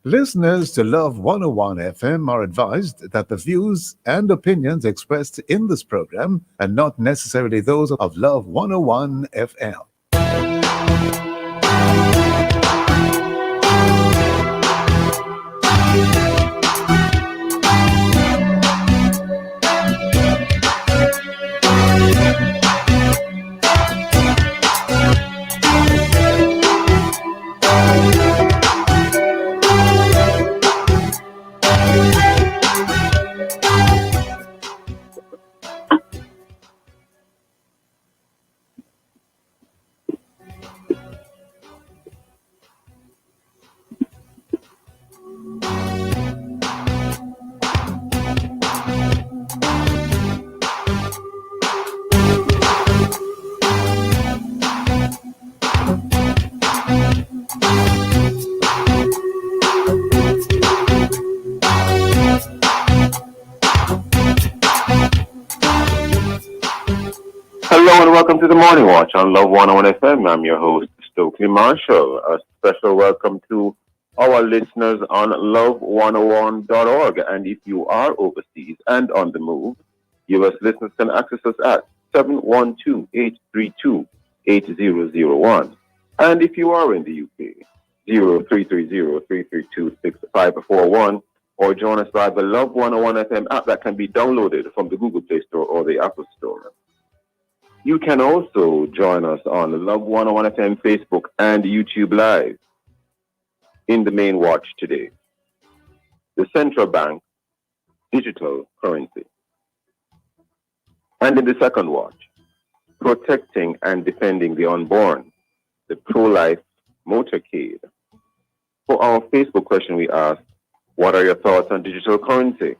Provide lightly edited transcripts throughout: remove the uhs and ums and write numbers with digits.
Listeners to Love 101 FM are advised that the views and opinions expressed in this program are not necessarily those of Love 101 FM. Hello and welcome to the Morning Watch on Love 101 FM. I'm your host, Stokeley Marshall. A special welcome to our listeners on love101.org. And if you are overseas and on the move, U.S. listeners can access us at 712-832-8001. And if you are in the UK, 0330-332-6541, or join us via the Love 101 FM app that can be downloaded from the Google Play Store or the Apple Store. You can also join us on Love 101 FM Facebook and YouTube Live. In the main watch today, the central bank digital currency. And in the second watch, protecting and defending the unborn, the pro-life motorcade. For our Facebook question, we asked, what are your thoughts on digital currency?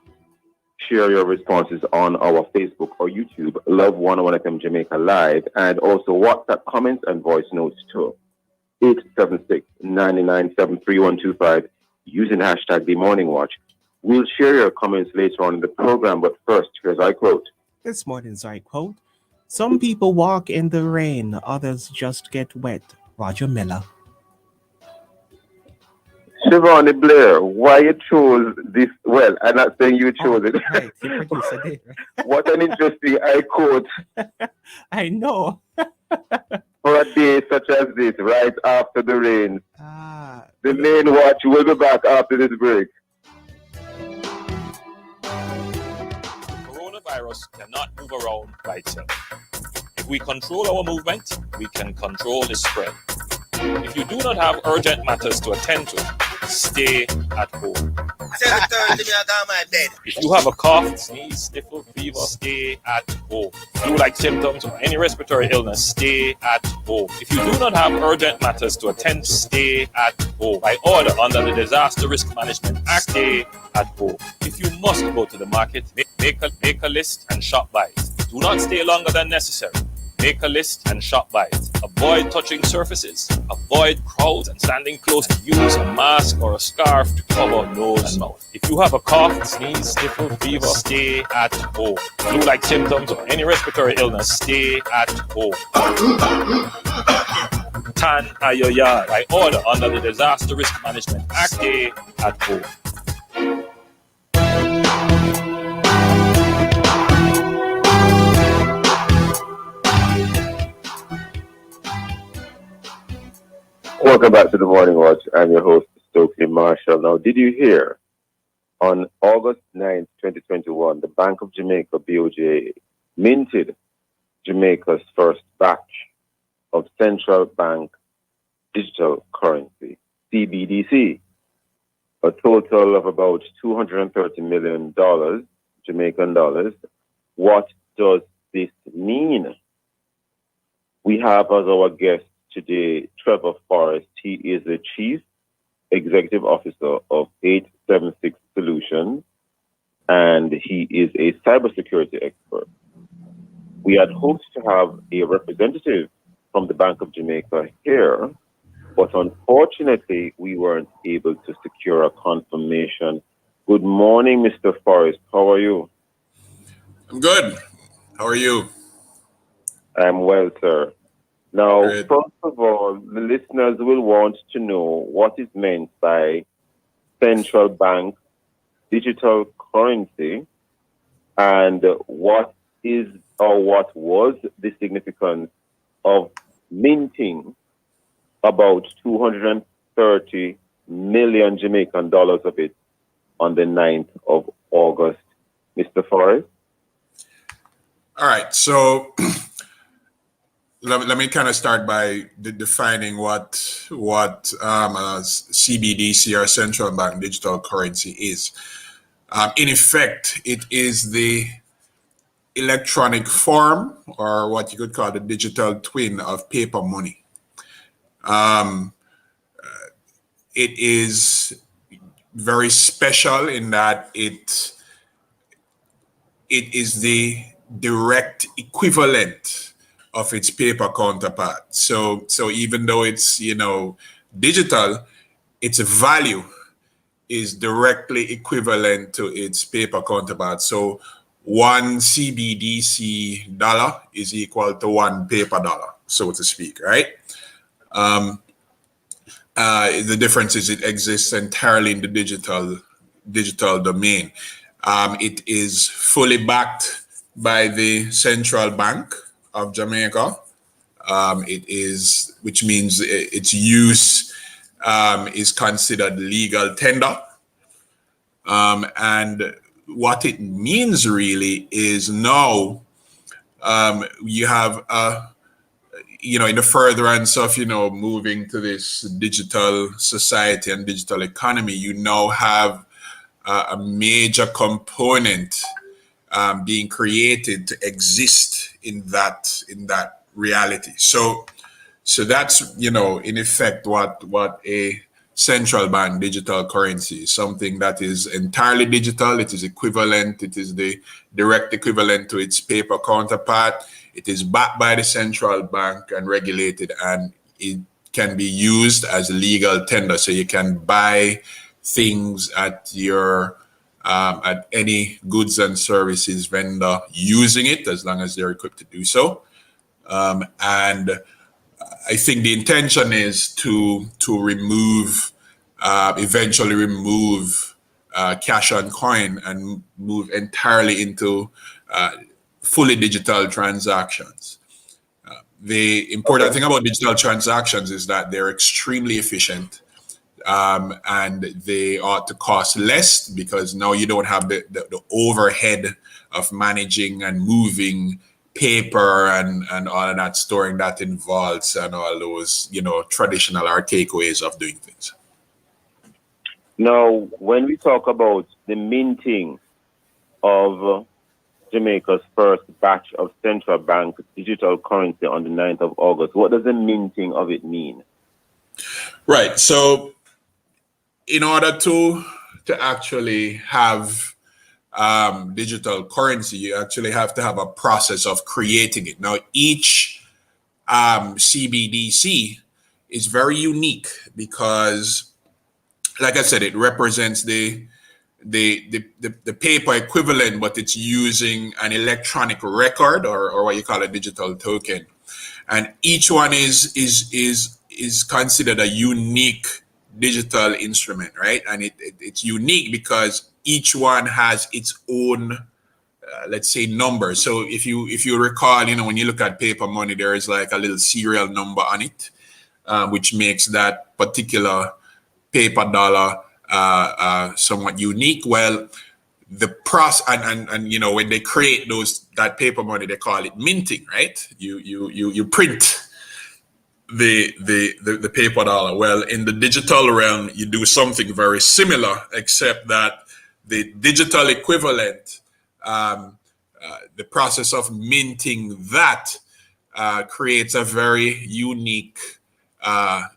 Share your responses on our Facebook or YouTube, Love 101 FM Jamaica Live, and also WhatsApp comments and voice notes to 876-997-3125 using hashtag The Morning Watch. We'll share your comments later on in the program, but first, here's our quote. This morning's I quote, some people walk in the rain, others just get wet. Roger Miller. Siobhan Blair, why you chose this? Well, I'm not saying you chose it. Right, the producer did. Right? What an interesting I quote. I know. For a day such as this, right after the rain. The main watch will be back after this break. Coronavirus cannot move around by itself. If we control our movement, we can control the spread. If you do not have urgent matters to attend to, stay at home. If you have a cough, sneeze, sniffle, fever, stay at home. Flu-like symptoms or any respiratory illness, stay at home. If you do not have urgent matters to attend to, stay at home. By order under the Disaster Risk Management Act, stay at home. If you must go to the market, make a list and shop by it. Do not stay longer than necessary. Make a list and shop by it. Avoid touching surfaces. Avoid crowds and standing close. Use a mask or a scarf to cover nose and mouth. If you have a cough, sneeze, sniffle, fever, stay at home. Flu-like symptoms or any respiratory illness, stay at home. Tan at your yard. By order under the Disaster Risk Management Act, stay at home. Welcome back to the Morning Watch. I'm your host, Stokeley Marshall. Now, did you hear on August 9th, 2021, the Bank of Jamaica, BOJ, minted Jamaica's first batch of central bank digital currency, CBDC, a total of about $230 million Jamaican dollars. What does this mean? We have as our guest today Trevor Forrest. He is the Chief Executive Officer of 876 Solutions, and he is a cybersecurity expert. We had hoped to have a representative from the Bank of Jamaica here, but unfortunately, we weren't able to secure a confirmation. Good morning, Mr. Forrest. How are you? I'm good. How are you? I'm well, sir. Now, Good. first of all, the listeners will want to know what is meant by central bank digital currency, and what is or what was the significance of minting about 230 million Jamaican dollars of it on the 9th of August. Mr. Forrest? All right, so let me kind of start by defining what CBDC, or central bank digital currency, is. In effect, it is the electronic form, or what you could call the digital twin of paper money. It is very special in that it is the direct equivalent of its paper counterpart. So even though it's digital, its value is directly equivalent to its paper counterpart. So one CBDC dollar is equal to one paper dollar, so to speak, right? The difference is it exists entirely in the digital domain. It is fully backed by the Central Bank of Jamaica. Which means its use is considered legal tender. And what it means really is now you have in the furtherance of moving to this digital society and digital economy, you now have a major component being created to exist in that reality. So that's in effect what a central bank digital currency is, something that is entirely digital. It is equivalent. It is the direct equivalent to its paper counterpart. It is backed by the central bank and regulated, and it can be used as legal tender. So you can buy things at your at any goods and services vendor using it, as long as they're equipped to do so. And I think the intention is to eventually remove cash on coin and move entirely into fully digital transactions. The important thing about digital transactions is that they're extremely efficient, and they ought to cost less, because now you don't have the overhead of managing and moving paper and all of that, storing that in vaults and all those traditional archaic ways of doing things. Now, when we talk about the minting of Jamaica's first batch of central bank digital currency on the 9th of August, what does the minting of it mean? Right. So in order to actually have digital currency, you actually have to have a process of creating it. Now, each CBDC is very unique because, like I said, it represents the paper equivalent, but it's using an electronic record, or what you call a digital token, and each one is considered a unique digital instrument, right? And it's unique because each one has its own, let's say, number. So if you recall, when you look at paper money, there is like a little serial number on it, which makes that particular paper dollar somewhat unique. Well, the process, and when they create that paper money, they call it minting, right? You print the paper dollar. Well, in the digital realm, you do something very similar, except that the digital equivalent, the process of minting that creates a very unique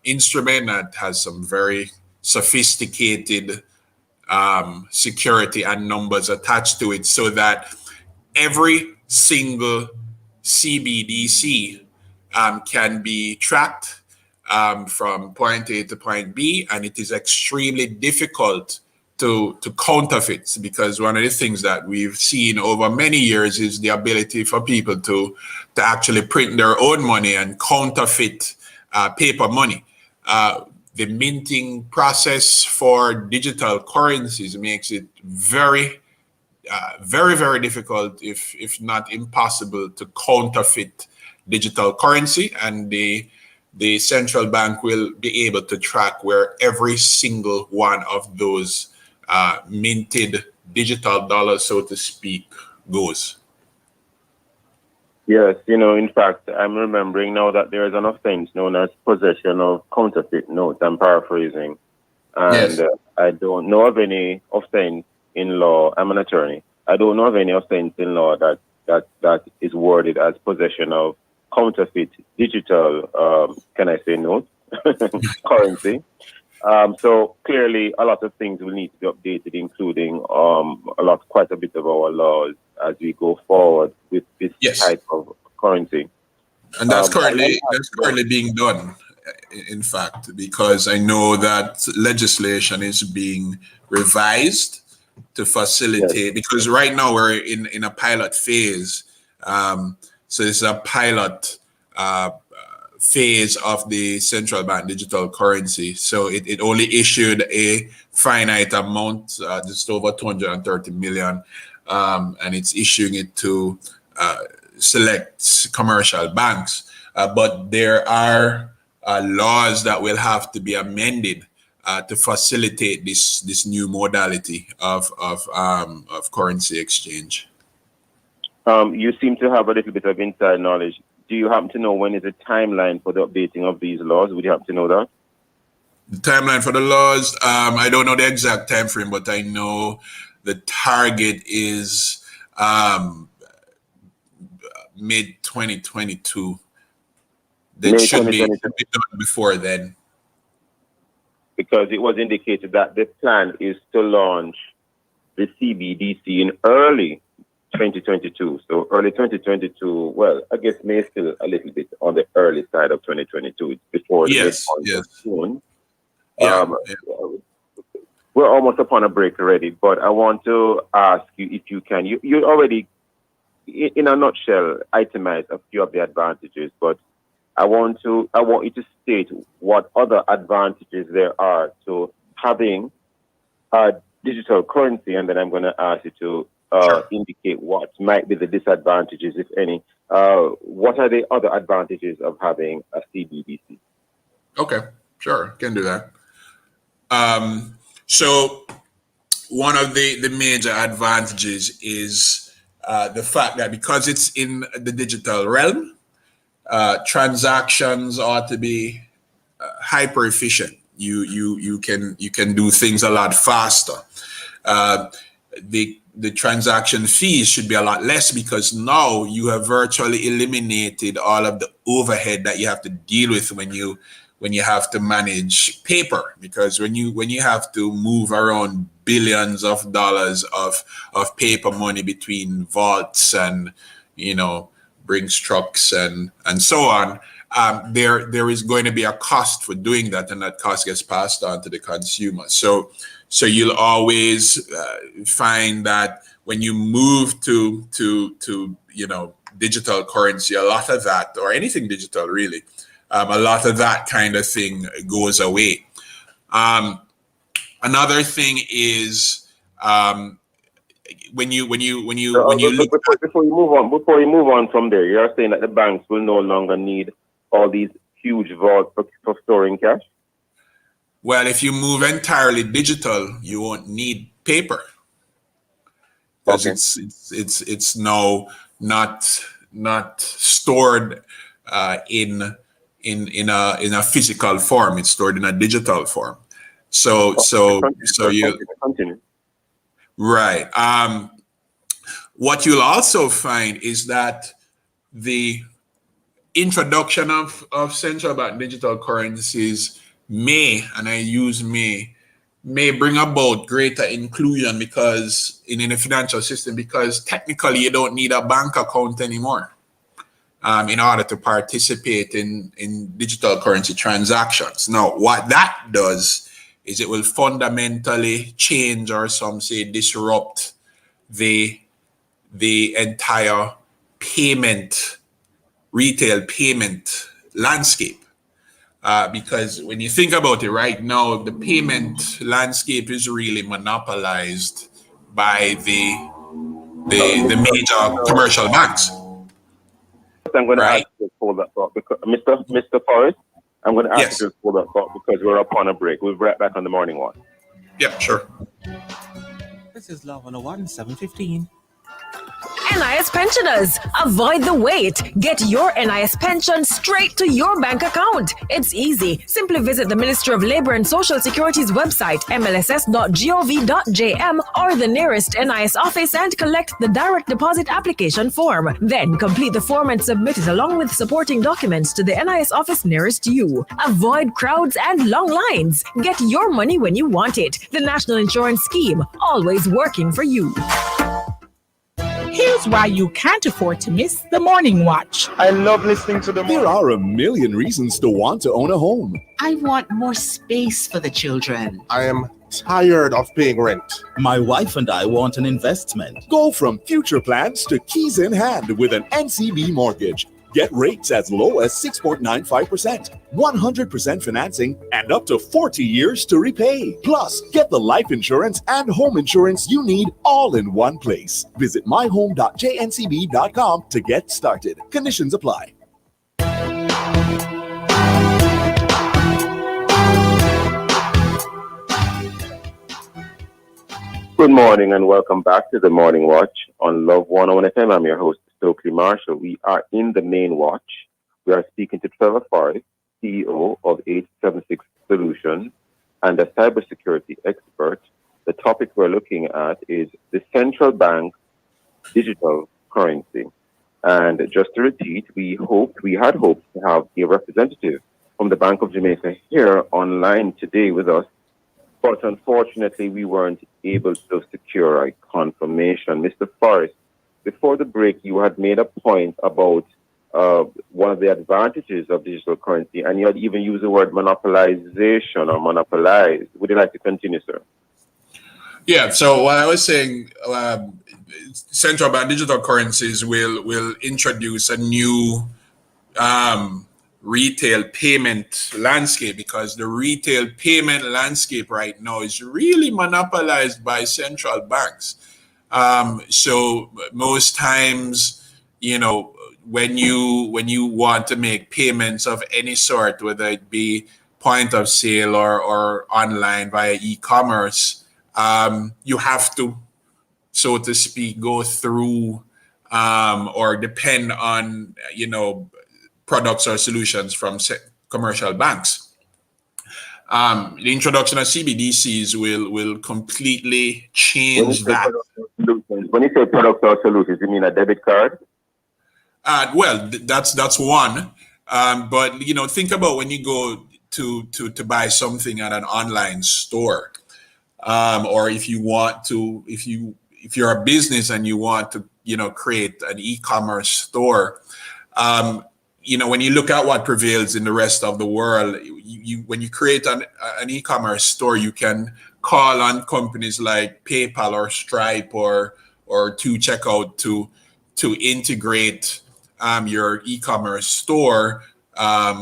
instrument that has some very sophisticated security and numbers attached to it, so that every single CBDC can be tracked from point A to point B, and it is extremely difficult to counterfeit, because one of the things that we've seen over many years is the ability for people to actually print their own money and counterfeit paper money. the minting process for digital currencies makes it very, very difficult, if not impossible, to counterfeit digital currency, and the central bank will be able to track where every single one of those minted digital dollars, so to speak, goes. Yes, in fact, I'm remembering now that there is an offense known as possession of counterfeit notes. I'm paraphrasing. And Yes. I don't know of any offense in law. I'm an attorney. I don't know of any offense in law that is worded as possession of counterfeit digital, can I say notes, currency. So clearly, a lot of things will need to be updated, including quite a bit of our laws as we go forward with this Yes. type of currency. And that's currently being done, in fact, because I know that legislation is being revised to facilitate, because right now we're in a pilot phase. So it's a pilot phase of the central bank digital currency. So it only issued a finite amount, just over 230 million, and it's issuing it to select commercial banks. But there are laws that will have to be amended to facilitate this new modality of currency exchange. You seem to have a little bit of inside knowledge. Do you happen to know when is the timeline for the updating of these laws? Would you happen to know that? The timeline for the laws, I don't know the exact time frame, but I know the target is mid 2022. That should be done before then. Because it was indicated that the plan is to launch the CBDC in early 2022. So early 2022, well, I guess may still a little bit on the early side of 2022. It's before the midpoint of June. We're almost upon a break already, but I want to ask you if you can. You already, in a nutshell, itemized a few of the advantages, but I want you to state what other advantages there are to having a digital currency, and then I'm going to ask you to indicate what might be the disadvantages, if any. What are the other advantages of having a CBDC? Okay, sure, can do that. So one of the major advantages is the fact that because it's in the digital realm, transactions ought to be hyper efficient. You can do things a lot faster. The transaction fees should be a lot less because now you have virtually eliminated all of the overhead that you have to deal with when you have to manage paper. Because when you have to move around billions of dollars of paper money between vaults and Brinks trucks and so on, there is going to be a cost for doing that, and that cost gets passed on to the consumer. So you'll always find that when you move to digital currency, a lot of that, or anything digital really, a lot of that kind of thing goes away. Another thing is when you look before you move on from there, you're saying that the banks will no longer need all these huge vaults for storing cash? Well, if you move entirely digital, you won't need paper because it's now not stored in a physical form. It's stored in a digital form. So you continue. Right. What you'll also find is that the introduction of central bank digital currencies may bring about greater inclusion because in the financial system, because technically you don't need a bank account anymore in order to participate in digital currency transactions. Now, what that does is it will fundamentally change, or some say disrupt, the entire retail payment landscape. because when you think about it right now, the payment landscape is really monopolized by the major commercial banks. I'm going to Right. ask you to hold that thought because Mr. Forrest, I'm going to ask Yes. you to hold that thought because we're up on a break. We'll be right back on the morning one. Yeah, sure. This is Love 101, 7:15. NIS pensioners, avoid the wait. Get your NIS pension straight to your bank account. It's easy. Simply visit the Ministry of Labour and Social Security's website, mlss.gov.jm, or the nearest NIS office and collect the direct deposit application form. Then complete the form and submit it along with supporting documents to the NIS office nearest you. Avoid crowds and long lines. Get your money when you want it. The National Insurance Scheme, always working for you. Here's why you can't afford to miss the Morning Watch. I love listening to the There are a million reasons to want to own a home. I want more space for the children. I am tired of paying rent. My wife and I want an investment. Go from future plans to keys in hand with an NCB mortgage. Get rates as low as 6.95%, 100% financing, and up to 40 years to repay. Plus, get the life insurance and home insurance you need all in one place. Visit myhome.jncb.com to get started. Conditions apply. Good morning and welcome back to the Morning Watch on Love 101 FM. I'm your host, Stokeley Marshall. We are in the main watch. We are speaking to Trevor Forrest, CEO of 876 Solutions and a cybersecurity expert. The topic we're looking at is the central bank digital currency. And just to repeat, we had hoped to have a representative from the Bank of Jamaica here online today with us. But unfortunately, we weren't able to secure a confirmation. Mr. Forrest, before the break, you had made a point about one of the advantages of digital currency, and you had even used the word monopolization or monopolized. Would you like to continue, sir? Yeah, so what I was saying, central bank digital currencies will introduce a new retail payment landscape, because the retail payment landscape right now is really monopolized by central banks. So most times, when you want to make payments of any sort, whether it be point of sale or online via e-commerce, you have to, so to speak, go through or depend on, products or solutions from commercial banks. The introduction of CBDCs will completely change that. When you say products or solutions, you mean a debit card? Well, that's one. But think about when you go to buy something at an online store, or if you're a business and you want to create an e-commerce store. When you look at what prevails in the rest of the world, when you create an e-commerce store, you can call on companies like PayPal or Stripe or Checkout to integrate your e-commerce store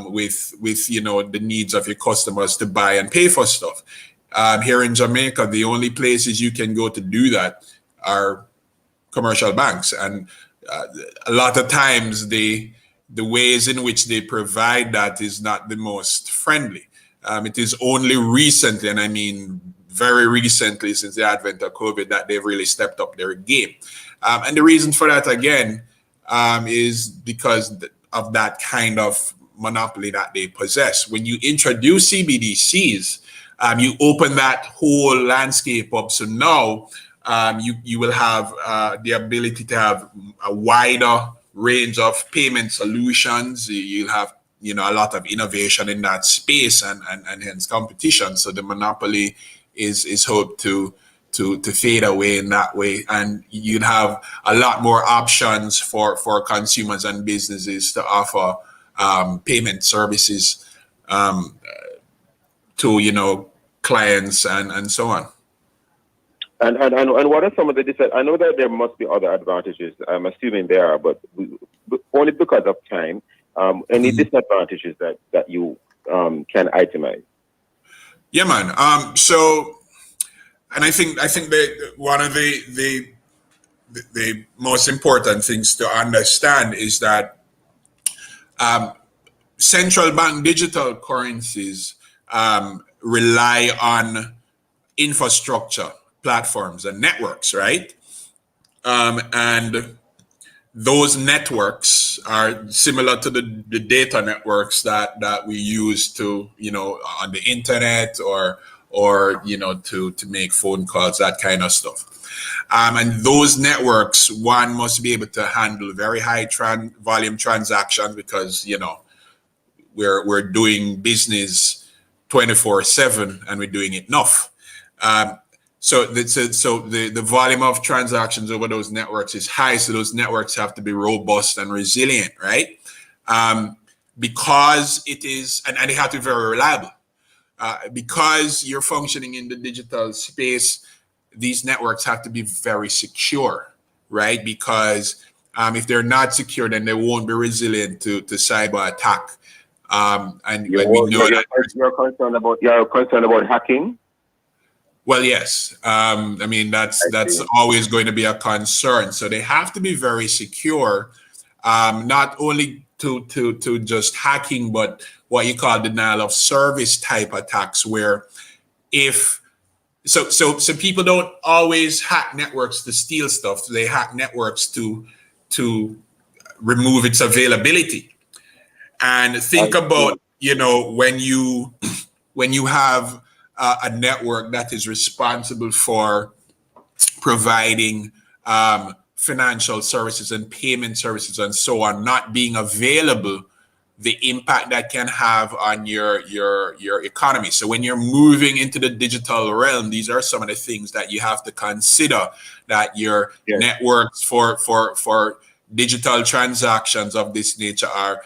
with the needs of your customers to buy and pay for stuff. Here in Jamaica, the only places you can go to do that are commercial banks, and a lot of times the ways in which they provide that is not the most friendly. It is only recently, and I mean very recently, since the advent of COVID, that they've really stepped up their game. And the reason for that, again, is because of that kind of monopoly that they possess. When you introduce CBDCs, you open that whole landscape up. So now you will have the ability to have a wider range of payment solutions. You'll have a lot of innovation in that space and hence competition. So the monopoly is hoped to fade away in that way, and you'd have a lot more options for consumers and businesses to offer payment services to clients and so on. And what are some of the I know that there must be other advantages. I'm assuming there are, but only because of time. Any disadvantages that you can itemize. Yeah, man. So, and I think that one of the most important things to understand is that central bank digital currencies rely on infrastructure, platforms, and networks, right? And those networks are similar to the data networks that we use to, on the internet or to make phone calls, that kind of stuff. And those networks, one must be able to handle very high volume transactions because, we're doing business 24/7 and we're doing it enough. So the volume of transactions over those networks is high. So those networks have to be robust and resilient, right? Because it is, and they have to be very reliable. Because you're functioning in the digital space, these networks have to be very secure, right? Because if they're not secure, then they won't be resilient to cyber attack. And we know that you're concerned about hacking. Well, yes. I mean, that's always going to be a concern. So they have to be very secure, not only to just hacking, but what you call denial of service type attacks, where so people don't always hack networks to steal stuff. They hack networks to remove its availability. And think about, when you have a network that is responsible for providing financial services and payment services and so on not being available, the impact that can have on your economy. So when you're moving into the digital realm, these are some of the things that you have to consider, that your networks for digital transactions of this nature are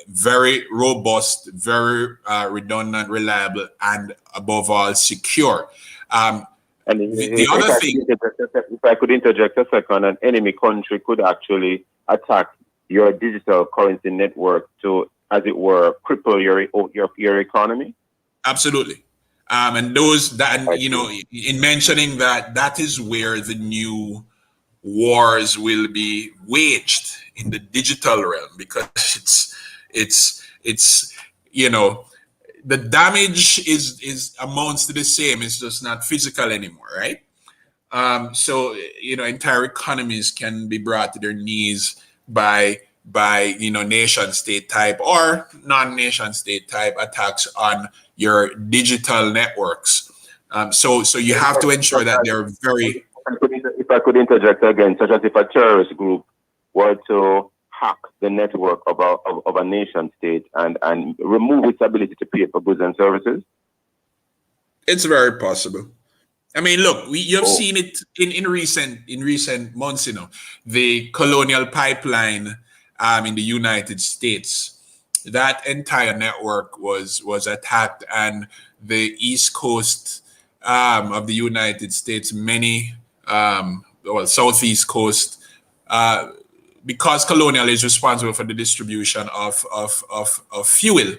very robust, very redundant, reliable, and above all, secure. And the other thing, if I could interject a second, an enemy country could actually attack your digital currency network to, as it were, cripple your economy. Absolutely. And those that, in mentioning that is where the new wars will be waged in the digital realm, because it's the damage is amounts to the same. It's just not physical anymore, right? So entire economies can be brought to their knees by nation state type or non-nation state type attacks on your digital networks. So you have to ensure that they're very. If I could interject again, such as if a terrorist group were to hack the network of a nation state and remove its ability to pay for goods and services? It's very possible. I mean, look, you've seen it in recent months. The Colonial Pipeline in the United States, that entire network was attacked, and the East Coast of the United States, many Southeast Coast, because Colonial is responsible for the distribution of fuel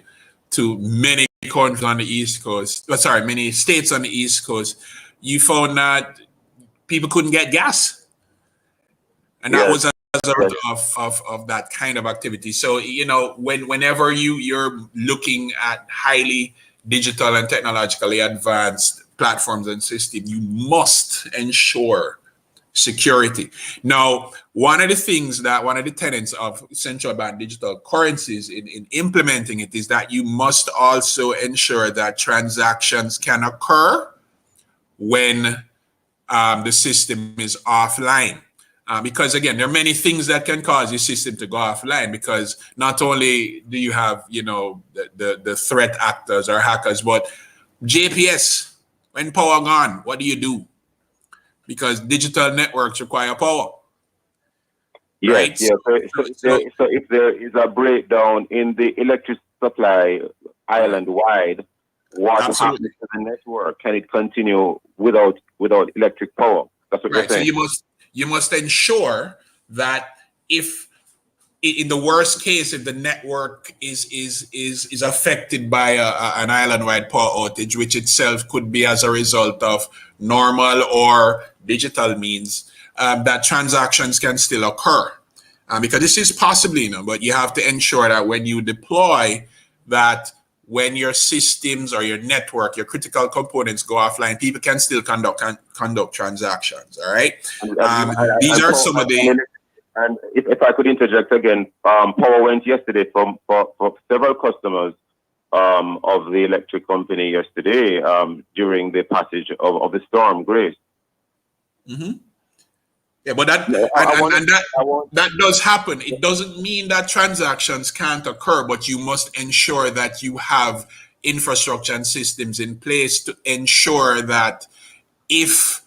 to many countries on the East Coast, many states on the East Coast, you found that people couldn't get gas. And that was as a result of that kind of activity. So, whenever you're looking at highly digital and technologically advanced platforms and systems, you must ensure security. Now, one of the tenets of central bank digital currencies in implementing it is that you must also ensure that transactions can occur when the system is offline. Because again, there are many things that can cause your system to go offline, because not only do you have, the threat actors or hackers, but GPS, when power gone, what do you do? Because digital networks require power. Yes, right? So if there is a breakdown in the electric supply island-wide, what happens to the network? Can it continue without electric power? That's what you're saying. So you must ensure that if in the worst case, if the network is affected by an island-wide power outage, which itself could be as a result of normal or digital means, that transactions can still occur. Because this is possibly, but you have to ensure that when you deploy that, when your systems or your network, your critical components go offline, people can still conduct transactions. All right. These are some of the. And if I could interject again, power went yesterday for several customers of the electric company yesterday during the passage of the storm, Grace. Mm-hmm. Yeah, but that does happen. It doesn't mean that transactions can't occur, but you must ensure that you have infrastructure and systems in place to ensure that if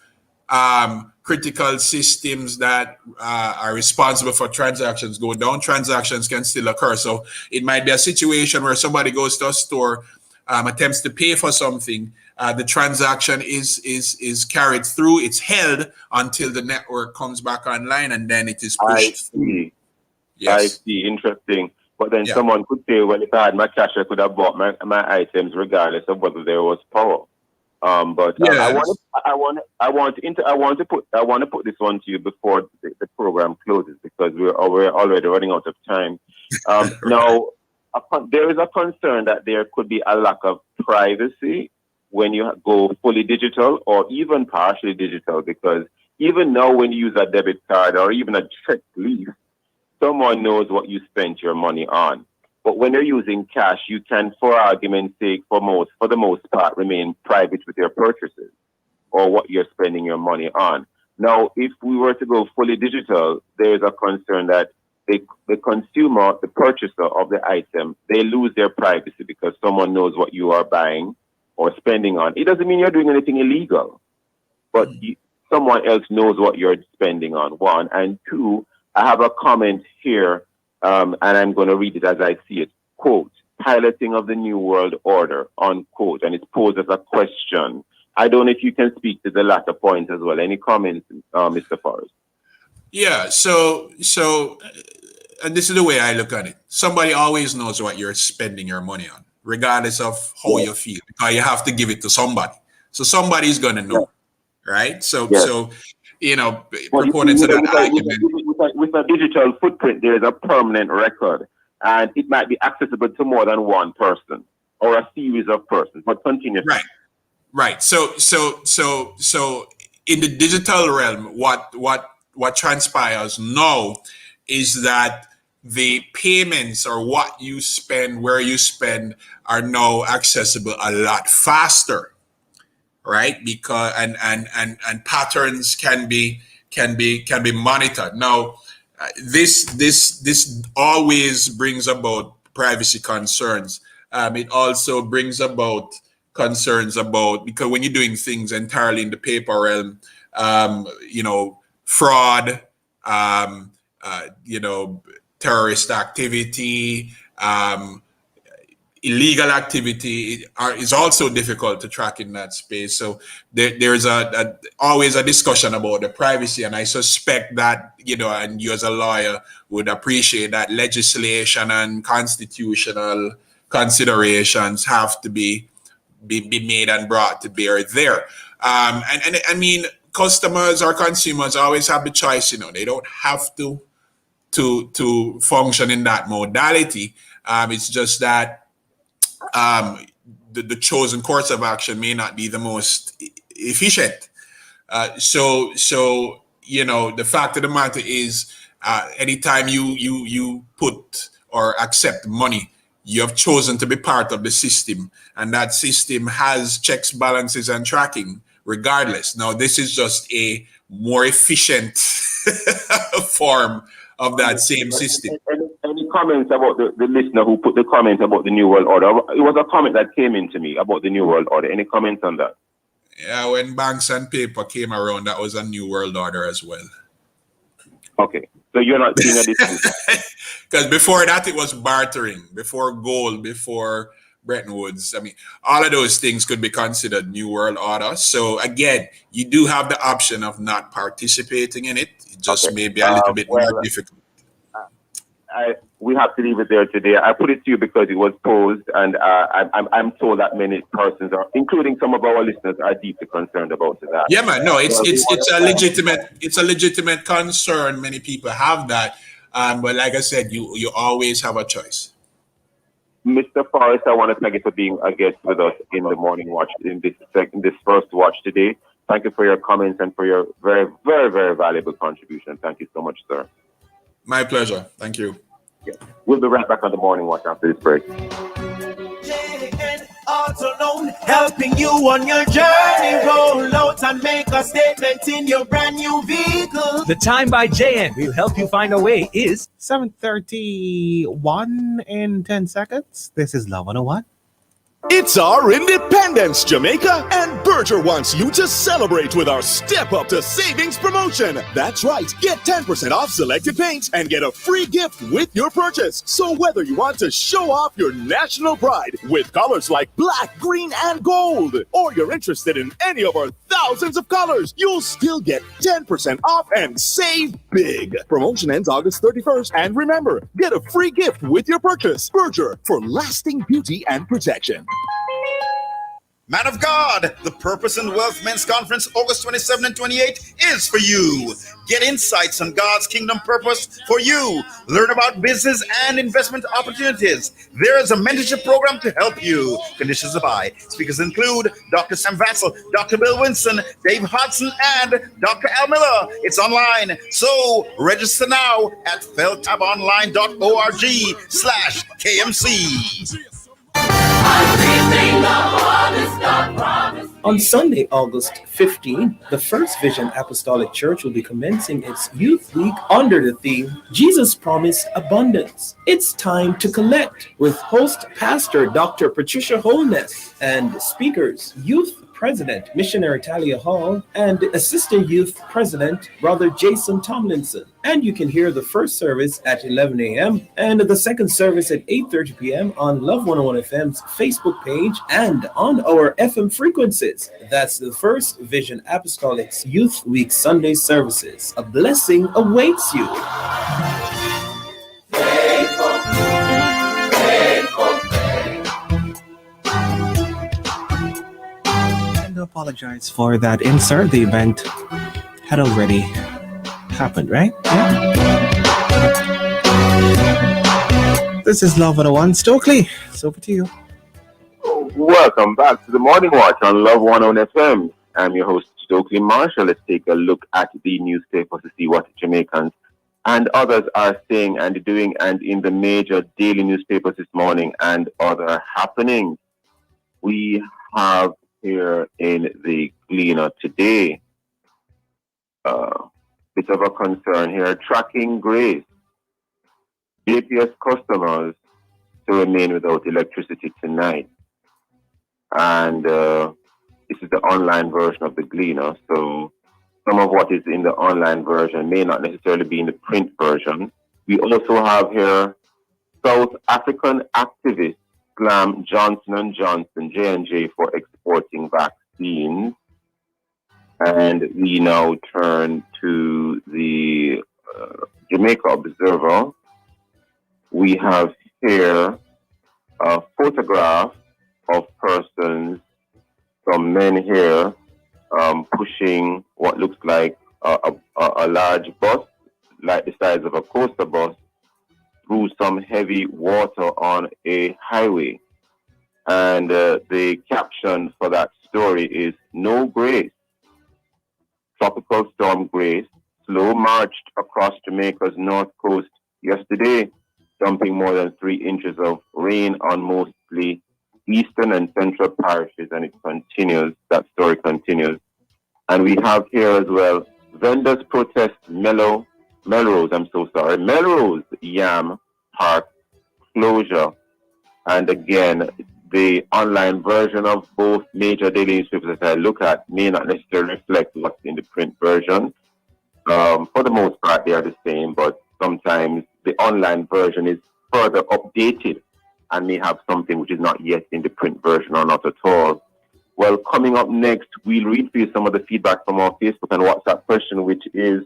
critical systems that are responsible for transactions go down, transactions can still occur. So it might be a situation where somebody goes to a store, attempts to pay for something, the transaction is carried through, it's held until the network comes back online, and then it is pushed through. Yes. I see, interesting. But then someone could say, well, if I had my cash, I could have bought my items regardless of whether there was power. But yes. I want to put this one to you before the program closes, because we're already running out of time. Now, there is a concern that there could be a lack of privacy when you go fully digital or even partially digital, because even now when you use a debit card or even a check leaf, someone knows what you spent your money on. But when you're using cash, you can, for argument's sake, for the most part, remain private with your purchases or what you're spending your money on. Now, if we were to go fully digital, there is a concern that the consumer, the purchaser of the item, they lose their privacy because someone knows what you are buying or spending on. It doesn't mean you're doing anything illegal, but someone else knows what you're spending on, one. And two, I have a comment here, and I'm going to read it as I see it. Quote, piloting of the New World Order, unquote. And it's posed as a question. I don't know if you can speak to the latter point as well. Any comments, Mr. Forrest? Yeah, so, and this is the way I look at it. Somebody always knows what you're spending your money on, regardless of how you feel, because you have to give it to somebody. So somebody's going to know, right? So, proponents of that argument. With a digital footprint, there is a permanent record, and it might be accessible to more than one person or a series of persons. But continue. Right. So in the digital realm, what transpires now is that the payments or what you spend, where you spend, are now accessible a lot faster, right? Because and patterns can be monitored. Now, this always brings about privacy concerns. It also brings about concerns about, because when you're doing things entirely in the paper realm, fraud, terrorist activity, illegal activity is also difficult to track in that space. So there's always a discussion about the privacy, and I suspect that, and you as a lawyer would appreciate that legislation and constitutional considerations have to be made and brought to bear there. And I mean, customers or consumers always have the choice, they don't have to function in that modality. It's just that the chosen course of action may not be the most efficient. So the fact of the matter is, anytime you put or accept money, you have chosen to be part of the system, and that system has checks, balances, and tracking regardless. Now, this is just a more efficient form of that same system. Any comments about the listener who put the comment about the New World Order? It was a comment that came into me about the New World Order. Any comments on that? Yeah, when banks and paper came around, that was a New World Order as well. Okay, so you're not seeing a difference? Because before that, it was bartering. Before gold, before Bretton Woods. I mean, all of those things could be considered New World Order. So again, you do have the option of not participating in it. It just may be a little bit more difficult. we have to leave it there today. I put it to you because it was posed, and I'm told that many persons are, including some of our listeners, are deeply concerned about that. Yeah, man. No, it's a legitimate concern. Many people have that, but like I said, you always have a choice. Mr. Forrest, I want to thank you for being a guest with us in the morning watch in this first watch today. Thank you for your comments and for your very, very, very valuable contribution. Thank you so much, sir. My pleasure. Thank you. Yeah. We'll be right back on the morning watch after this break. Auto loan, helping you on your journey. Roll out and make a statement in your brand new vehicle. The time by JN will help you find a way is 7:31 in 10 seconds. This is Love 101. It's our Independence, Jamaica, and Berger wants you to celebrate with our Step Up to Savings promotion. That's right, get 10% off selected paints and get a free gift with your purchase. So whether you want to show off your national pride with colors like black, green, and gold, or you're interested in any of our thousands of colors, you'll still get 10% off and save big. Promotion ends August 31st, and remember, get a free gift with your purchase. Berger, for lasting beauty and protection. Man of God, the Purpose and Wealth Men's Conference, August 27 and 28 is for you. Get insights on God's kingdom purpose for you. Learn about business and investment opportunities. There is a mentorship program to help you. Conditions apply. Speakers include Dr. Sam Vassell, Dr. Bill Winston, Dave Hodson, and Dr. Al Miller. It's online, so register now at feltabonline.org/KMC. On Sunday, August 15, the First Vision Apostolic Church will be commencing its Youth Week under the theme, Jesus Promised Abundance. It's time to collect with host pastor Dr. Patricia Holness and speakers, Youth President Missionary Talia Hall and Assistant Youth President Brother Jason Tomlinson. And you can hear the first service at 11 a.m. and the second service at 8:30 p.m. on Love 101 FM's Facebook page and on our FM frequencies. That's the First Vision Apostolic's Youth Week Sunday services. A blessing awaits you. I apologize for that insert. The event had already happened, right? Yeah. This is Love 101. Stokely, it's over to you. Welcome back to the Morning Watch on Love 101 FM. I'm your host, Stokeley Marshall. Let's take a look at the newspapers to see what Jamaicans and others are saying and doing, and in the major daily newspapers this morning and other happenings. We have here in the Gleaner today, bit of a concern here, tracking Grace. JPS customers to remain without electricity tonight. And this is the online version of the Gleaner. So some of what is in the online version may not necessarily be in the print version. We also have here South African activists slam Johnson & Johnson, J&J, for exporting vaccines. And we now turn to the Jamaica Observer. We have here a photograph of persons, some men here, pushing what looks like a large bus, like the size of a coaster bus, through some heavy water on a highway. And the caption for that story is, "No Grace." Tropical storm Grace slow marched across Jamaica's north coast yesterday, dumping more than 3 inches of rain on mostly eastern and central parishes, and it continues, that story continues. And we have here as well, vendors protest Melrose Yam Park closure. And again, the online version of both major daily newspapers that I look at may not necessarily reflect what's in the print version. For the most part, they are the same, but sometimes the online version is further updated and may have something which is not yet in the print version or not at all. Well, coming up next, we'll read for you some of the feedback from our Facebook and WhatsApp question, which is,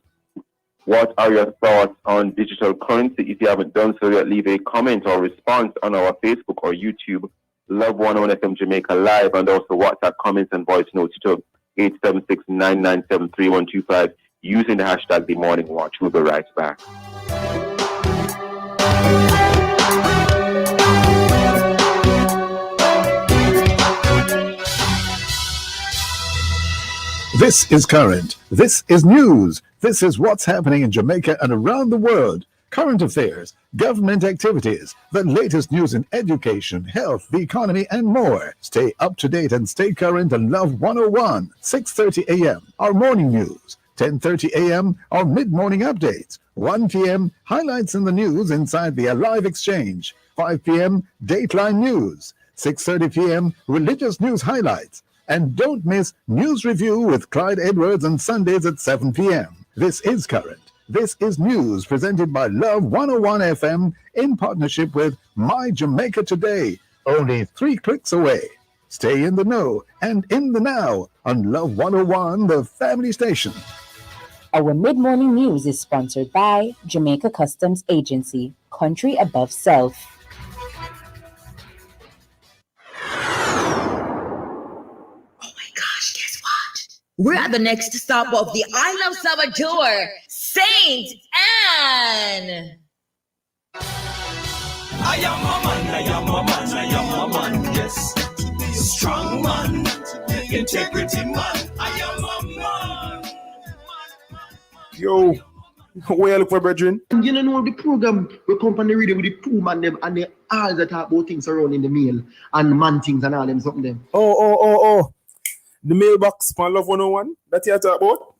What are your thoughts on digital currency? If you haven't done so yet, leave a comment or response on our Facebook or YouTube, Love 101 FM Jamaica Live, and also WhatsApp comments and voice notes to 876-997-3125 using the hashtag The Morning Watch. We'll be right back. This is current. This is news. This is what's happening in Jamaica and around the world. Current affairs, government activities, the latest news in education, health, the economy, and more. Stay up to date and stay current on Love 101, 6:30 a.m., our morning news. 10:30 a.m., our mid-morning updates. 1 p.m., highlights in the news inside the Alive Exchange. 5 p.m., Dateline News. 6:30 p.m., religious news highlights. And don't miss News Review with Clyde Edwards on Sundays at 7 p.m. This is current. This is news presented by Love 101 FM in partnership with My Jamaica Today. Only 3 clicks away. Stay in the know and in the now on Love 101, the family station. Our mid-morning news is sponsored by Jamaica Customs Agency, country above self. We're at the next stop of the Isle of Salvador, Saint Anne. I am a man, I am a man, I am a man, yes. Strong man, integrity man, I am a man. Yo, where you look for, brethren? You know the program we come on the radio with the two man them and they all that talk about things around in the mail and man things and all them something them. Oh. The mailbox for Love 101 that you talk about?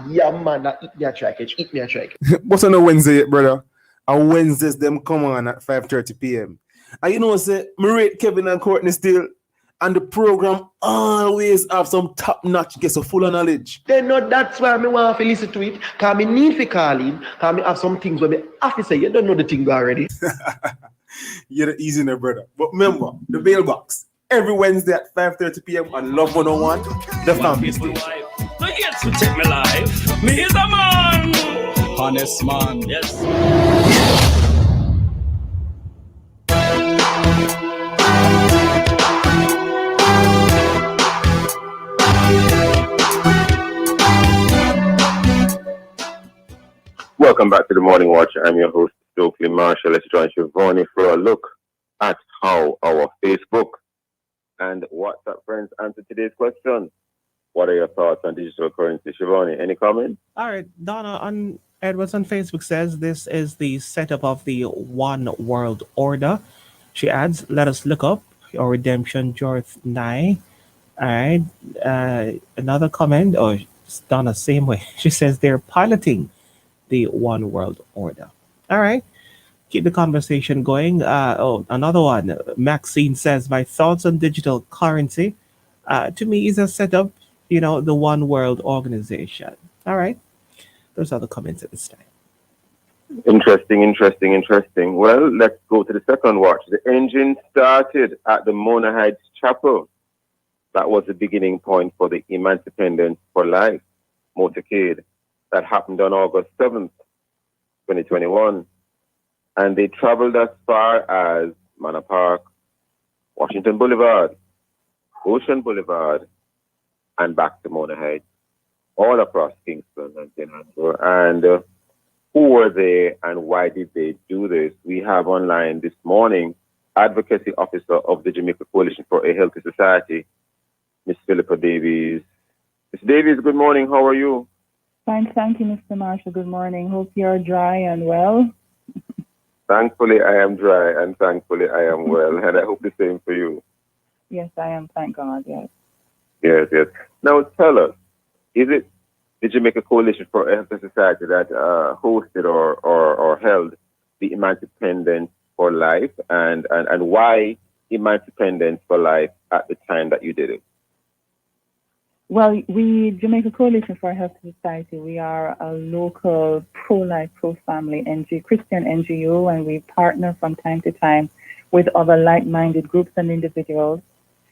Yeah, man, that eat me a track. What's on a Wednesday, brother? On Wednesdays, them come on at 5:30 p.m. And you know, say, me rate Kevin and Courtney still, and the program always have some top-notch guests of full of knowledge. Then no, that's why I want to listen to it, because I need to call in, because I have some things where I have to say, you don't know the thing already. You're easy now, brother. But remember, the mailbox. Every Wednesday at 5:30 p.m. on Love 101, the family station. No, yes, to take me life. Me is a man. Honest man. Yes. Welcome back to the Morning Watch. I'm your host, Stokeley Marshall. Let's join Shivani for a look at how our Facebook and WhatsApp friends answer today's question. What are your thoughts on digital currency? Shivani, any comments? All right, Donna on Edwards on Facebook says this is the setup of the one world order. She adds, let us look up your redemption draweth nigh. All right, another comment, it's Donna same way. She says they're piloting the one world order. All right. Keep the conversation going. Another one. Maxine says, my thoughts on digital currency to me is a setup, the one world organization. All right. Those are the comments at this time. Interesting. Well, let's go to the second watch. The engine started at the Mona Heights Chapel. That was the beginning point for the Emancipendence for Life motorcade that happened on August 7th, 2021. And they traveled as far as Manor Park, Washington Boulevard, Ocean Boulevard, and back to Mona Heights, all across Kingston and Tenango. And who were they and why did they do this? We have online this morning Advocacy Officer of the Jamaica Coalition for a Healthy Society, Miss Philippa Davies. Miss Davies, good morning. How are you? Fine, thank you, Mr. Marshall. Good morning. Hope you're dry and well. Thankfully, I am dry, and thankfully, I am well, and I hope the same for you. Yes, I am, thank God, yes. Yes. Now, tell us, is it the Jamaica Coalition for a Healthy Society that hosted or held the Emancipendence for Life, and why Emancipendence for Life at the time that you did it? Well, we, Jamaica Coalition for a Healthy Society, we are a local pro-life, pro-family Christian NGO, and we partner from time to time with other like-minded groups and individuals.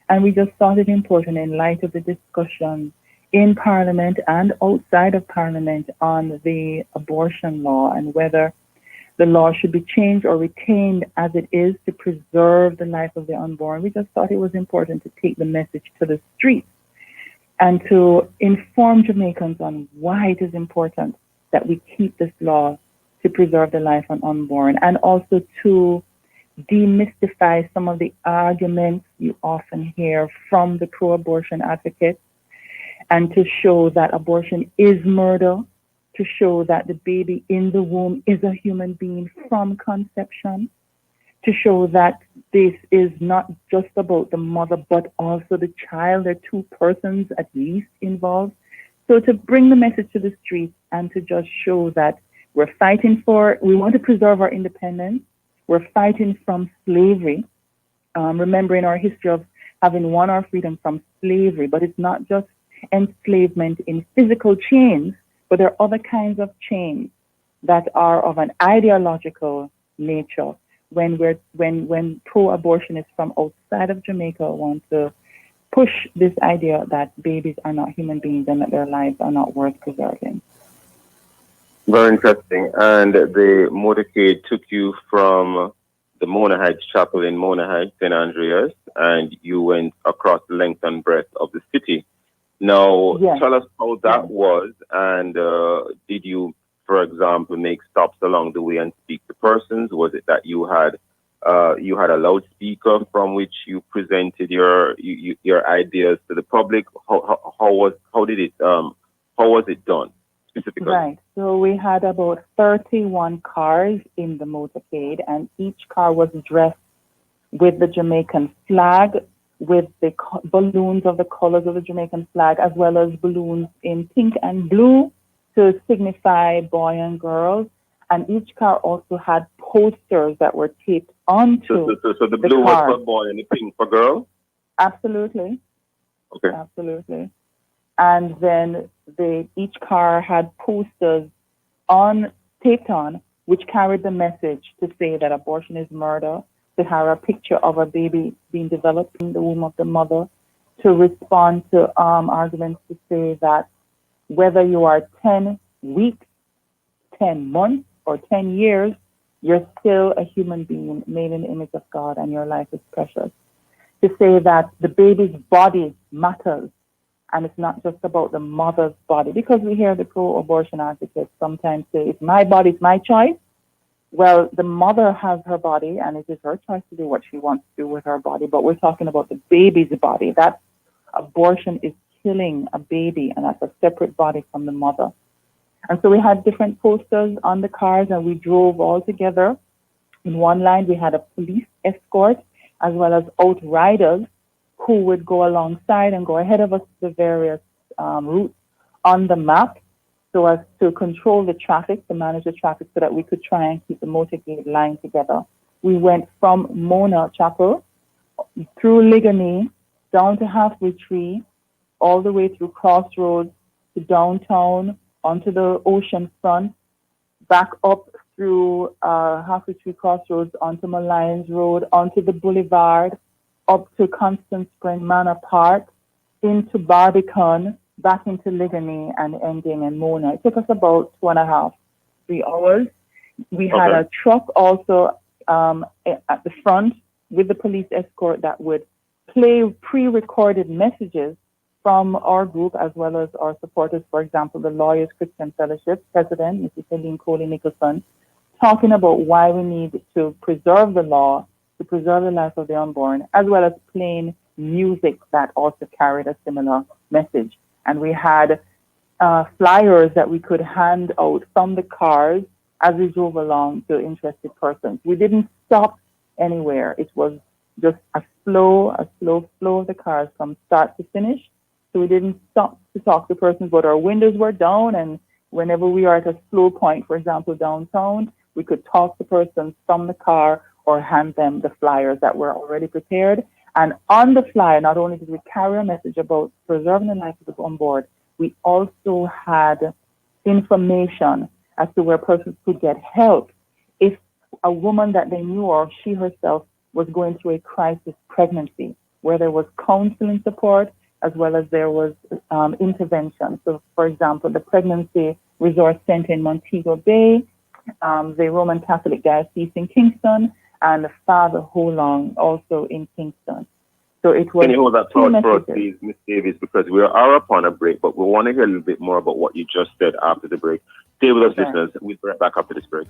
And we just thought it important in light of the discussion in Parliament and outside of Parliament on the abortion law and whether the law should be changed or retained as it is to preserve the life of the unborn. We just thought it was important to take the message to the streets and to inform Jamaicans on why it is important that we keep this law to preserve the life of unborn, and also to demystify some of the arguments you often hear from the pro-abortion advocates, and to show that abortion is murder, to show that the baby in the womb is a human being from conception, to show that this is not just about the mother, but also the child. There are two persons at least involved. So to bring the message to the streets and to just show that we want to preserve our independence. We're fighting from slavery, remembering our history of having won our freedom from slavery, but it's not just enslavement in physical chains, but there are other kinds of chains that are of an ideological nature. When pro-abortionists from outside of Jamaica want to push this idea that babies are not human beings and that their lives are not worth preserving. Very interesting. And the motorcade took you from the Mona Heights Chapel in Mona Heights, St. Andreas, and you went across the length and breadth of the city. Now, tell us how that was, and did you, for example, make stops along the way and speak to persons? Was it that you had a loudspeaker from which you presented your ideas to the public? How was it done specifically? Right. So we had about 31 cars in the motorcade, and each car was dressed with the Jamaican flag, with the balloons of the colors of the Jamaican flag, as well as balloons in pink and blue to signify boy and girl. And each car also had posters that were taped onto So the blue was for boy and the pink for girl? Absolutely. Okay. Absolutely. And then each car had posters taped on, which carried the message to say that abortion is murder, to have a picture of a baby being developed in the womb of the mother, to respond to arguments to say that whether you are 10 weeks, 10 months, or 10 years, you're still a human being made in the image of God and your life is precious. To say that the baby's body matters and it's not just about the mother's body, because we hear the pro-abortion advocates sometimes say, it's my body, it's my choice. Well, the mother has her body and it is her choice to do what she wants to do with her body, but we're talking about the baby's body. That abortion is killing a baby, and that's a separate body from the mother. And so we had different posters on the cars, and we drove all together. In one line, we had a police escort, as well as outriders who would go alongside and go ahead of us to the various routes on the map, so as to control the traffic, to manage the traffic, so that we could try and keep the motorcade line together. We went from Mona Chapel through Ligony, down to Halfway Tree, all the way through Crossroads to downtown, onto the ocean front, back up through Halfway Tree Crossroads, onto Malines Road, onto the Boulevard, up to Constant Spring Manor Park, into Barbican, back into Ligony, and ending in Mona. It took us about 2.5, 3 hours. We had a truck also at the front with the police escort that would play pre-recorded messages from our group, as well as our supporters, for example, the Lawyers Christian Fellowship President, Mrs. Helene Coley Nicholson, talking about why we need to preserve the law, to preserve the life of the unborn, as well as playing music that also carried a similar message. And we had flyers that we could hand out from the cars as we drove along to interested persons. We didn't stop anywhere. It was just a slow flow of the cars from start to finish. So we didn't stop to talk to persons, but our windows were down, and whenever we are at a slow point, for example, downtown, we could talk to persons from the car or hand them the flyers that were already prepared. And on the flyer, not only did we carry a message about preserving the life of the unborn, we also had information as to where persons could get help if a woman that they knew or she herself was going through a crisis pregnancy, where there was counseling support, as well as there was intervention. So, for example, the Pregnancy Resource Center in Montego Bay, the Roman Catholic Diocese in Kingston, and Father Holong also in Kingston. So it was. Can you hold that thought for us, please, Ms. Davies, because we are upon a break, but we want to hear a little bit more about what you just said after the break. Stay with us, listeners. We'll be right back after this break.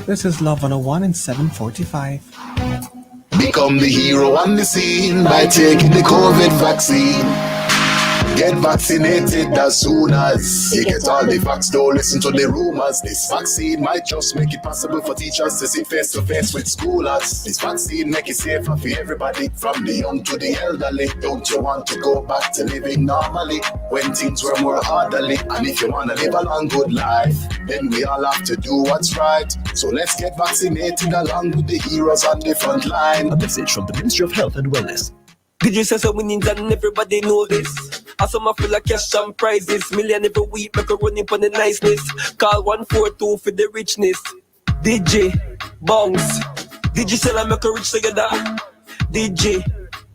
This is Love 101 in 7:45. Become the hero on the scene by taking the COVID vaccine. Get vaccinated as soon as you get all the facts. Don't listen to the rumors. This vaccine might just make it possible for teachers to sit face to face with schoolers. This vaccine make it safer for everybody, from the young to the elderly. Don't you want to go back to living normally when things were more orderly? And if you want to live a long good life, then we all have to do what's right. So let's get vaccinated along with the heroes on the front line. A message from the Ministry of Health and Wellness. Did you say so winnings and everybody know this? I some feel like cash and prizes. Million every week, make a running for the niceness. Call 142 for the richness. DJ, bongs. Did you sell and make a rich together? DJ,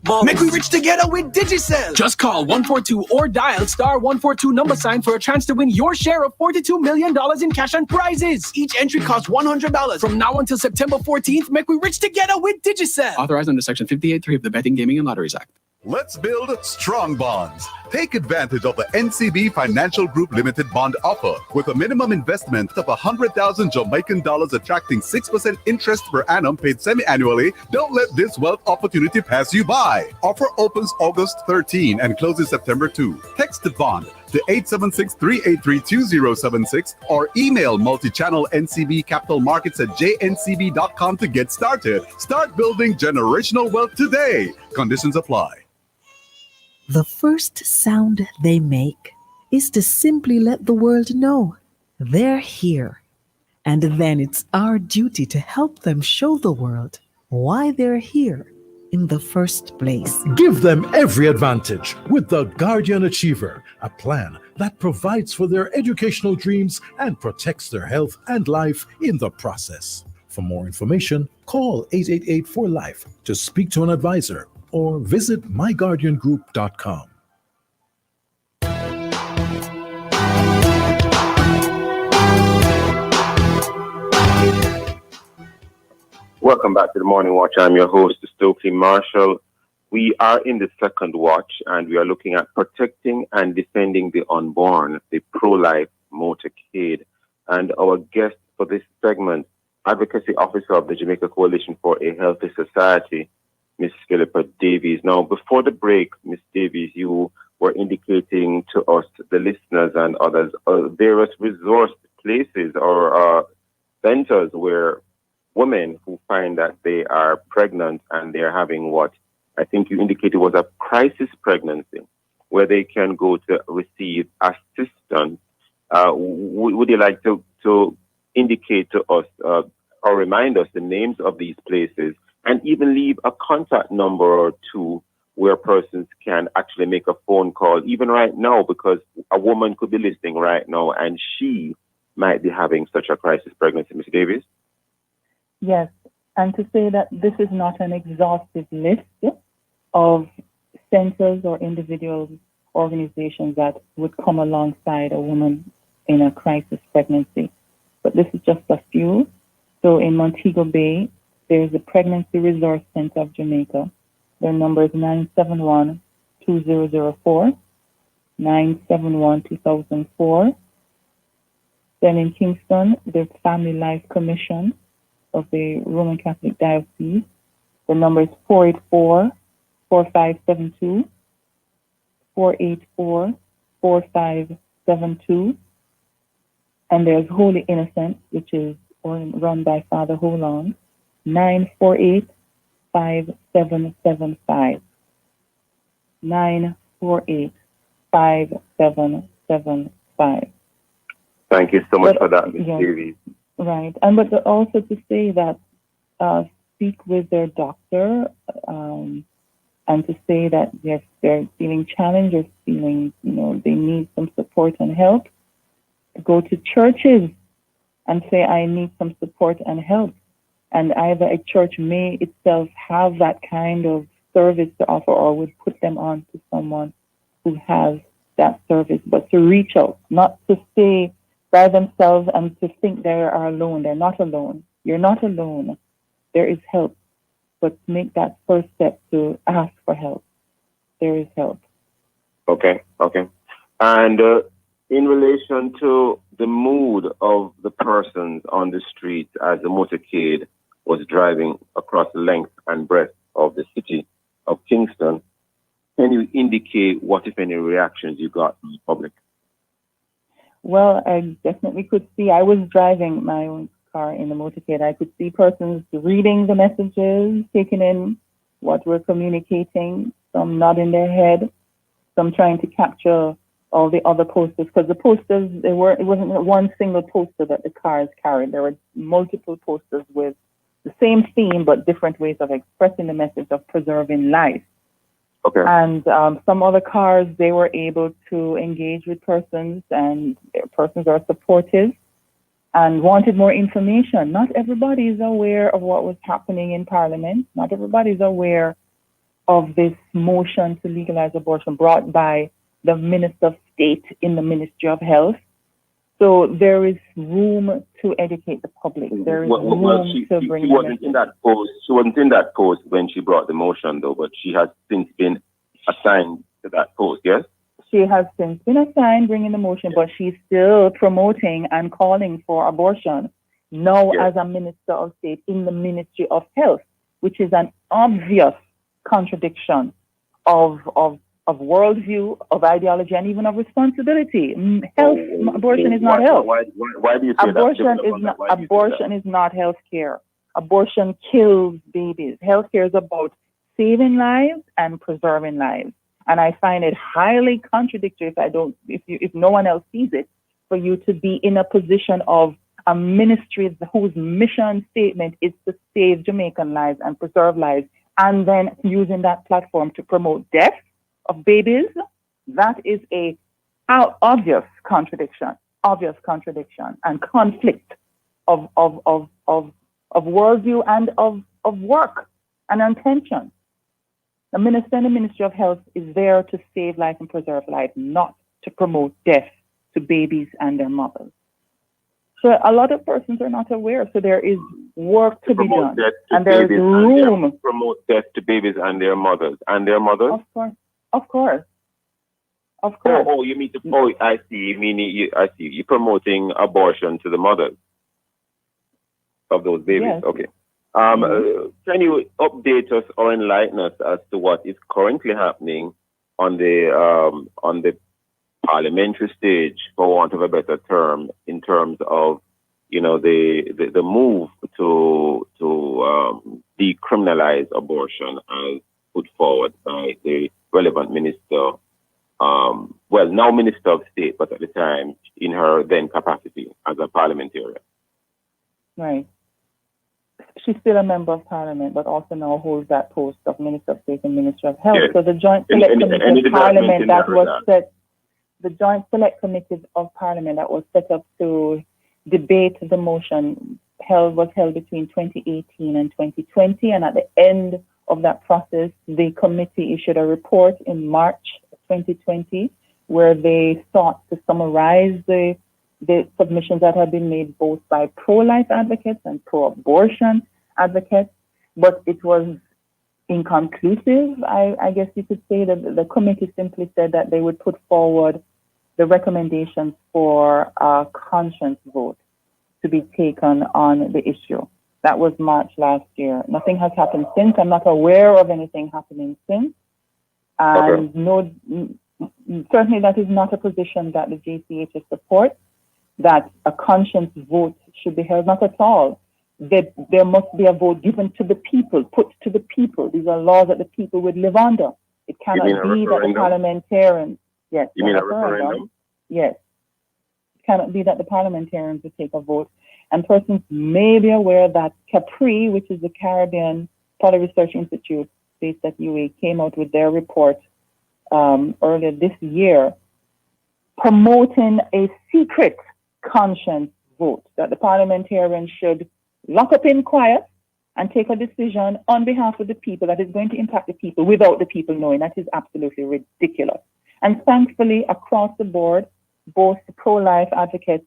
bongs. Make we rich together with Digicel. Just call 142 or dial star 142 $ for a chance to win your share of $42 million in cash and prizes. Each entry costs $100. From now until September 14th, make we rich together with Digicel. Authorized under Section 58.3 of the Betting, Gaming, and Lotteries Act. Let's build strong bonds. Take advantage of the NCB Financial Group Limited bond offer with a minimum investment of 100,000 Jamaican dollars attracting 6% interest per annum paid semi-annually. Don't let this wealth opportunity pass you by. Offer opens August 13 and closes September 2. Text the bond to 876-383-2076 or email multi-channel NCB Capital Markets at jncb.com to get started. Start building generational wealth today. Conditions apply. The first sound they make is to simply let the world know they're here. And then it's our duty to help them show the world why they're here in the first place. Give them every advantage with the Guardian Achiever, a plan that provides for their educational dreams and protects their health and life in the process. For more information, call 888-4LIFE to speak to an advisor or visit myguardiangroup.com. Welcome back to the Morning Watch. I'm your host, Stokeley Marshall. We are in the second watch, and we are looking at protecting and defending the unborn, the pro-life motorcade. And our guest for this segment, Advocacy Officer of the Jamaica Coalition for a Healthy Society, Ms. Philippa Davies. Now, before the break, Ms. Davies, you were indicating to us, the listeners and others, various resource places or centers where women who find that they are pregnant and they're having what I think you indicated was a crisis pregnancy, where they can go to receive assistance. Would you like to indicate to us or remind us the names of these places, and even leave a contact number or two where persons can actually make a phone call, even right now, because a woman could be listening right now and she might be having such a crisis pregnancy. Ms. Davies? Yes, and to say that this is not an exhaustive list of centers or individual organizations that would come alongside a woman in a crisis pregnancy, but this is just a few. So in Montego Bay, there's the Pregnancy Resource Center of Jamaica. Their number is 971-2004, 971-2004. Then in Kingston, there's Family Life Commission of the Roman Catholic Diocese. The number is 484-4572, 484-4572. And there's Holy Innocents, which is run by Father Holong, 948-5775. 948-5775. Thank you so much for that, Ms. Davies. Right. And but also to say that speak with their doctor and to say that they're feeling challenged or feeling, they need some support and help. Go to churches and say, I need some support and help. And either a church may itself have that kind of service to offer or would put them on to someone who has that service, but to reach out, not to stay by themselves and to think they are alone. They're not alone. You're not alone. There is help, but make that first step to ask for help. There is help. Okay. And in relation to the mood of the persons on the street as the motorcade was driving across the length and breadth of the city of Kingston, can you indicate what, if any, reactions you got from the public? Well, I definitely could see. I was driving my own car in the motorcade. I could see persons reading the messages, taking in what we're communicating, some nodding their head, some trying to capture all the other posters, because the posters, it wasn't one single poster that the cars carried. There were multiple posters with the same theme, but different ways of expressing the message of preserving life. Okay. And some other cars, they were able to engage with persons, and persons are supportive and wanted more information. Not everybody is aware of what was happening in Parliament. Not everybody is aware of this motion to legalize abortion brought by the Minister of State in the Ministry of Health. So there is room to educate the public. There is room to bring she wasn't in that post. She wasn't in that post when she brought the motion, though, but she has since been assigned to that post, yes? She has since been assigned bringing the motion, but she's still promoting and calling for abortion now as a Minister of State in the Ministry of Health, which is an obvious contradiction of worldview, of ideology, and even of responsibility. Health, abortion is not health. Why do you say Abortion is not health care. Abortion kills babies. Health care is about saving lives and preserving lives. And I find it highly contradictory if no one else sees it, for you to be in a position of a ministry whose mission statement is to save Jamaican lives and preserve lives, and then using that platform to promote death of babies. That is a obvious contradiction and conflict of worldview and of work and intention. The minister in the Ministry of Health is there to save life and preserve life, not to promote death to babies and their mothers. So a lot of persons are not aware. So there is work to be done, and there is room to promote death to babies and their mothers. Of course. Oh, you mean I see. You mean I see. You're promoting abortion to the mothers of those babies. Yes. Okay. Can you update us or enlighten us as to what is currently happening on the parliamentary stage, for want of a better term, in terms of the move to decriminalize abortion as put forward by the relevant minister, now Minister of State, but at the time in her then capacity as a parliamentarian. Right. She's still a member of Parliament, but also now holds that post of Minister of State and Minister of Health. Yes. So the Joint Select Committee of Parliament that was set, the Joint Select Committee of Parliament that was set up to debate the motion was held between 2018 and 2020, and at the end of that process, the committee issued a report in March 2020 where they sought to summarize the submissions that have been made both by pro-life advocates and pro-abortion advocates, but it was inconclusive. I guess you could say that the committee simply said that they would put forward the recommendations for a conscience vote to be taken on the issue. That was March last year. Nothing has happened since. I'm not aware of anything happening since. And certainly that is not a position that the JCHS supports, that a conscience vote should be held, not at all. There must be a vote given to the people, put to the people. These are laws that the people would live under. It cannot be that the parliamentarians, yes. You mean a referendum? Yes. It cannot be that the parliamentarians would take a vote. And persons may be aware that CAPRI, which is the Caribbean Policy Research Institute based at UA, came out with their report earlier this year promoting a secret conscience vote, that the parliamentarians should lock up in quiet and take a decision on behalf of the people that is going to impact the people without the people knowing. That is absolutely ridiculous. And thankfully, across the board, both pro-life advocates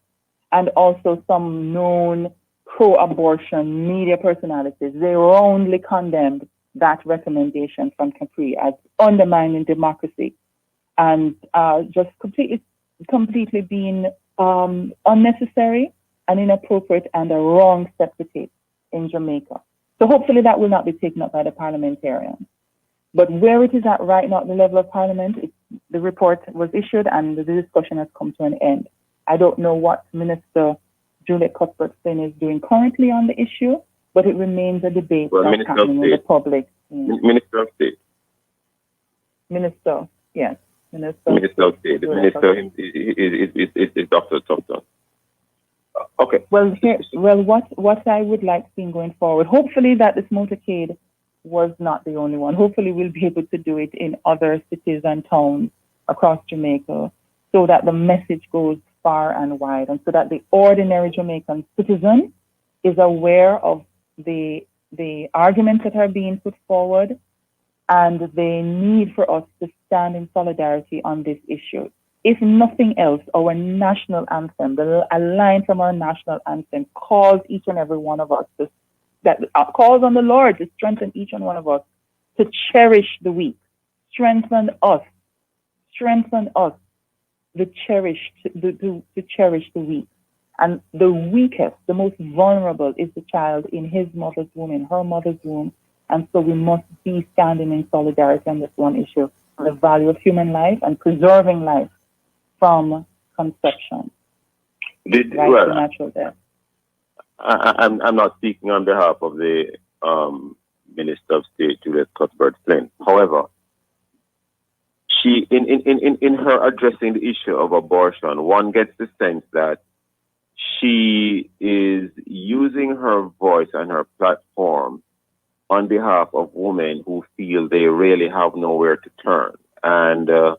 and also some known pro-abortion media personalities, they roundly condemned that recommendation from Capri as undermining democracy and just completely being unnecessary and inappropriate and a wrong step to take in Jamaica. So hopefully that will not be taken up by the parliamentarians. But where it is at right now at the level of Parliament, the report was issued and the discussion has come to an end. I don't know what Minister Juliet Cuthbert-Flynn is doing currently on the issue, but it remains a debate that's happening in the public. Minister of State. Minister, yes. Minister of State. The minister is Dr. Thompson. Okay. Well, what I would like seeing going forward, hopefully that this motorcade was not the only one. Hopefully we'll be able to do it in other cities and towns across Jamaica so that the message goes far and wide and so that the ordinary Jamaican citizen is aware of the arguments that are being put forward and the need for us to stand in solidarity on this issue. If nothing else, our national anthem, a line from our national anthem calls each and every one of us calls on the Lord to strengthen each and one of us to cherish the weak. Strengthen us, to cherish the weak. And the weakest, the most vulnerable is the child in his mother's womb, in her mother's womb. And so we must be standing in solidarity on this one issue, the value of human life and preserving life from conception. To natural death. I'm not speaking on behalf of the Minister of State, Juliet Cuthbert-Flynn. However, she, in her addressing the issue of abortion, one gets the sense that she is using her voice and her platform on behalf of women who feel they really have nowhere to turn. And a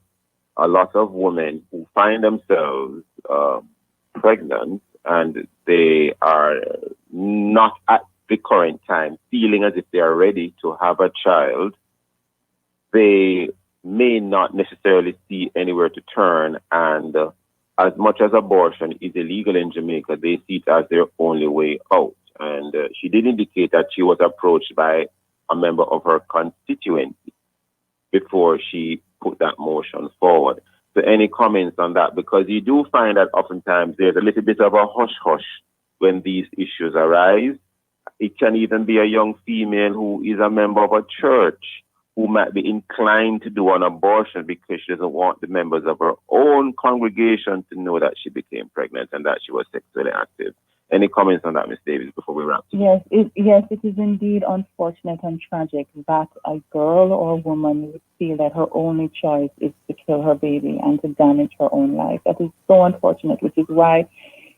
lot of women who find themselves pregnant and they are not at the current time feeling as if they are ready to have a child, they may not necessarily see anywhere to turn. And as much as abortion is illegal in Jamaica, they see it as their only way out. And she did indicate that she was approached by a member of her constituency before she put that motion forward. So any comments on that? Because you do find that oftentimes there's a little bit of a hush-hush when these issues arise. It can even be a young female who is a member of a church who might be inclined to do an abortion because she doesn't want the members of her own congregation to know that she became pregnant and that she was sexually active. Any comments on that, Ms. Davies, before we wrap? Yes, it is indeed unfortunate and tragic that a girl or a woman would feel that her only choice is to kill her baby and to damage her own life. That is so unfortunate, which is why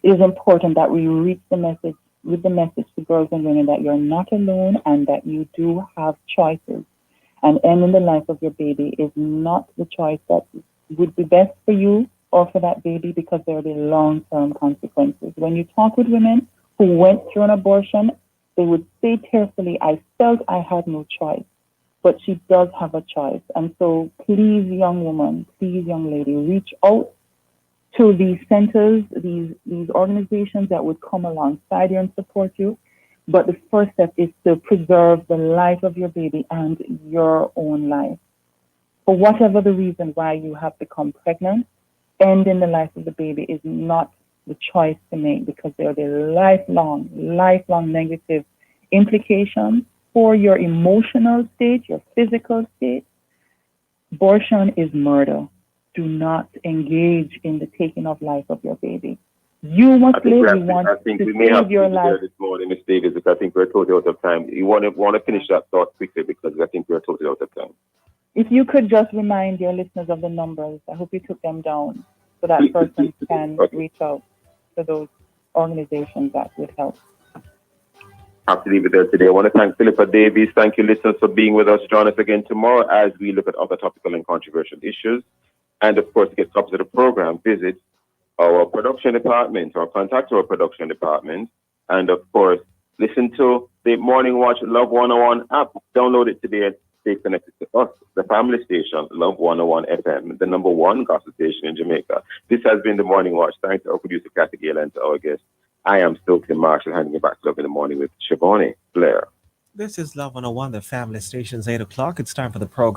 it is important that we reach the message to girls and women that you're not alone and that you do have choices. And ending the life of your baby is not the choice that would be best for you or for that baby, because there will be long-term consequences. When you talk with women who went through an abortion, they would say tearfully, I felt I had no choice, but she does have a choice. And so please, young woman, please, young lady, reach out to these centers, these organizations that would come alongside you and support you. But the first step is to preserve the life of your baby and your own life. For whatever the reason why you have become pregnant, ending the life of the baby is not the choice to make, because there will be lifelong negative implications for your emotional state, your physical state. Abortion is murder. Do not engage in the taking of life of your baby. You must live. I think we may have to there this morning, Ms. Davies, because I think we're totally out of time. You want to finish that thought quickly, because I think we're totally out of time. If you could just remind your listeners of the numbers, I hope you took them down so that person can reach out to those organizations that would help. I have to leave it there today. I want to thank Philippa Davies. Thank you, listeners, for being with us. Join us again tomorrow as we look at other topical and controversial issues. And, of course, to get copies of the program, visit our production department or contact our production department. And, of course, listen to the Morning Watch Love 101 app. Download it today and stay connected to us, the family station, Love 101 FM, the number one gospel station in Jamaica. This has been the Morning Watch. Thanks to our producer, Kathy Gale, and to our guest. I am Stokeley Marshall, handing it back to Love in the Morning with Siobhan Blair. This is Love 101, the family station's 8 o'clock. It's time for the program.